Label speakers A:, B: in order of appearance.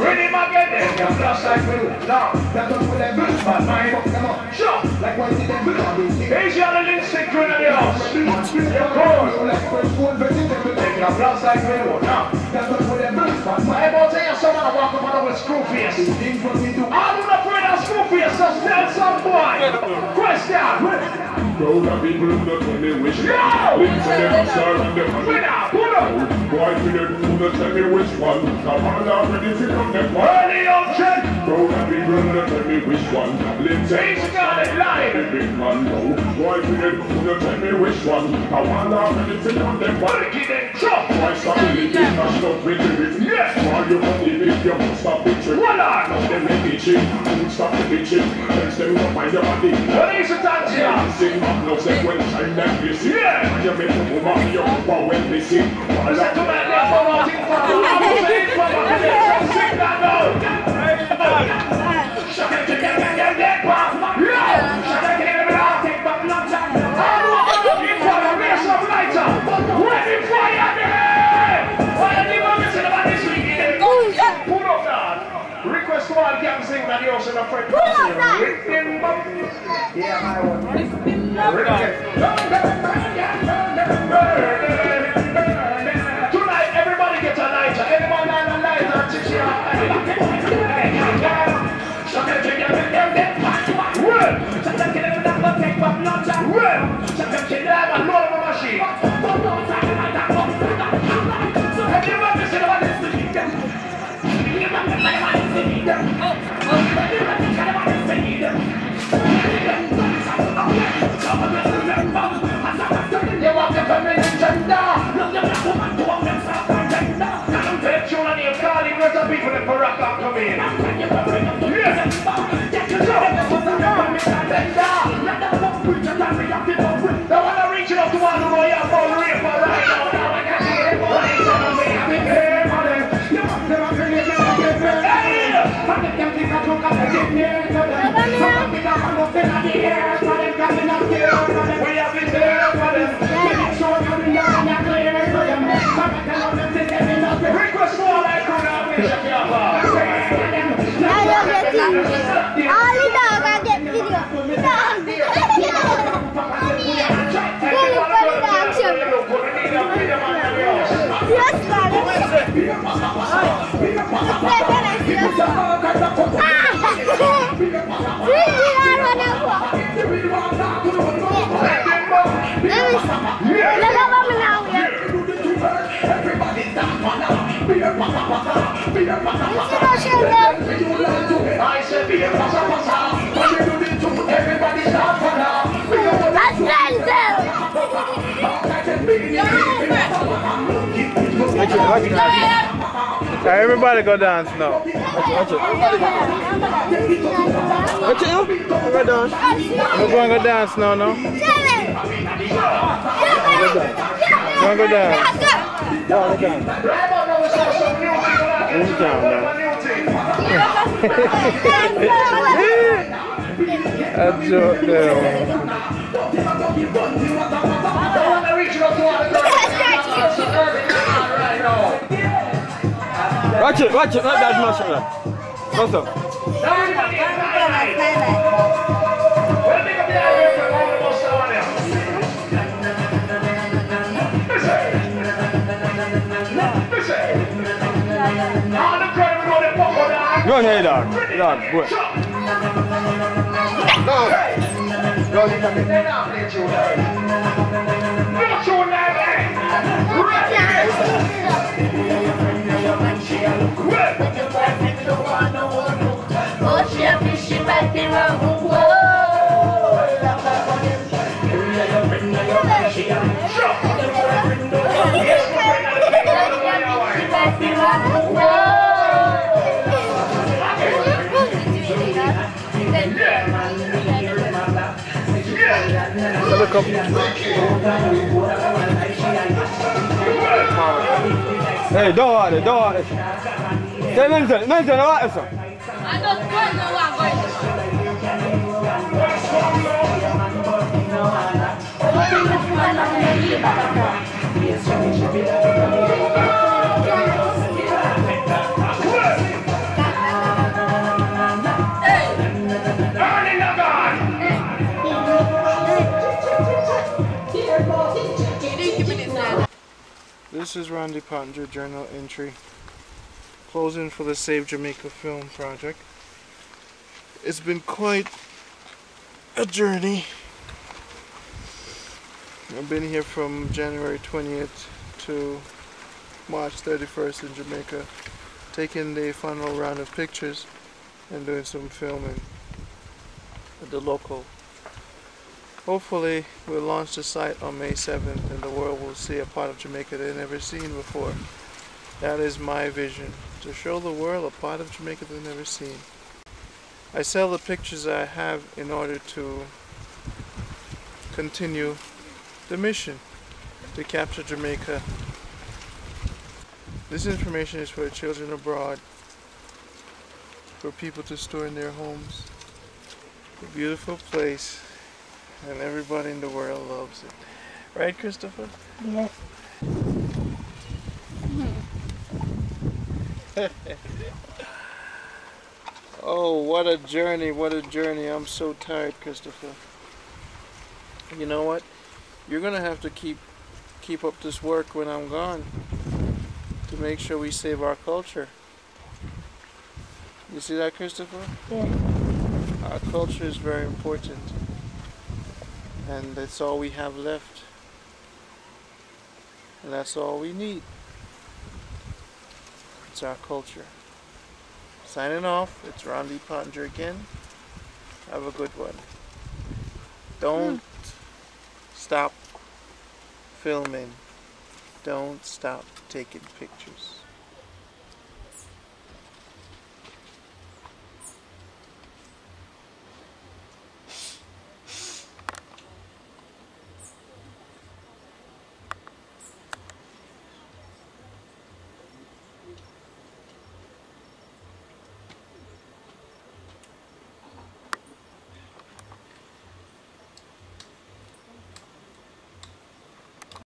A: Ready, my get there. Just like we do. Now, that's what for them. But mine, come on. Sure. Like what did them do? Here's your little instinct in the house. You're cold. Take your blast like we do. Now, that's what for them. But mine, I'm tell you someone I walk up on with screw face. I'm not afraid of screw face. Just tell some boy. Question.
B: Crowd of people who don't tell me which one. Listen to them star and them money. Boy, to them who don't tell me which one. Come on, I'm ready to come them one.
A: Early option.
B: Crowd of people who don't tell me which one. Listen to
A: He's got it live.
B: the big man now. Boy, to them who don't tell me which one. Come on, I'm ready to come them one.
A: Get them chop.
B: Why stop the living and stop with the living?
A: Yes.
B: While you want the big, you must stop the trick.
A: What on?
B: Now them make the chick. Who stop the bitching? Next them don't mind your body.
A: What is it that you
B: Sing up, no say when time that you see.
A: Yeah.
B: You make the woman your power when they sing. While
A: Set to man there for what thing for. I'm saying for what it is. Sing that now. Shut it to them and them dead pop. Yeah. Shut it to them and I'll take back long time. All over the fire, raise up lighter. Ready fire there. Why are you missing about this weekend? Put up that. Request to all gang sing that you're also a friend. Put up that. Yeah, my one. Tonight, everybody gets a lighter. Anyone on a lighter?
C: Everybody go dance now. Watch it. Watch it. Go dance. We're going to go dance now, no? Go go dance. Go dance. Move down now. That's joke there. Watch it, not that much of that. What's up? Go ahead, dog. Dog, go ahead. No. Go Hey, don't want it. Tell Mention, what is it? This is Rondie Pottinger journal entry, closing for the Save Jamaica film project. It's been quite a journey. I've been here from January 20th to March 31st in Jamaica, taking the final round of pictures and doing some filming at the local. Hopefully we'll launch the site on May 7th and the world will see a part of Jamaica they've never seen before. That is my vision, to show the world a part of Jamaica they've never seen. I sell the pictures I have in order to continue the mission to capture Jamaica. This information is for children abroad, for people to store in their homes. A beautiful place, and everybody in the world loves it. Right, Christopher?
D: Yes.
C: Oh, what a journey, what a journey. I'm so tired, Christopher. You know what? You're gonna have to keep up this work when I'm gone to make sure we save our culture. You see that, Christopher?
D: Yes.
C: Our culture is very important, and that's all we have left, and that's all we need. It's our culture. Signing off, it's Rondie Pottinger again. Have a good one. Don't stop filming. Don't stop taking pictures.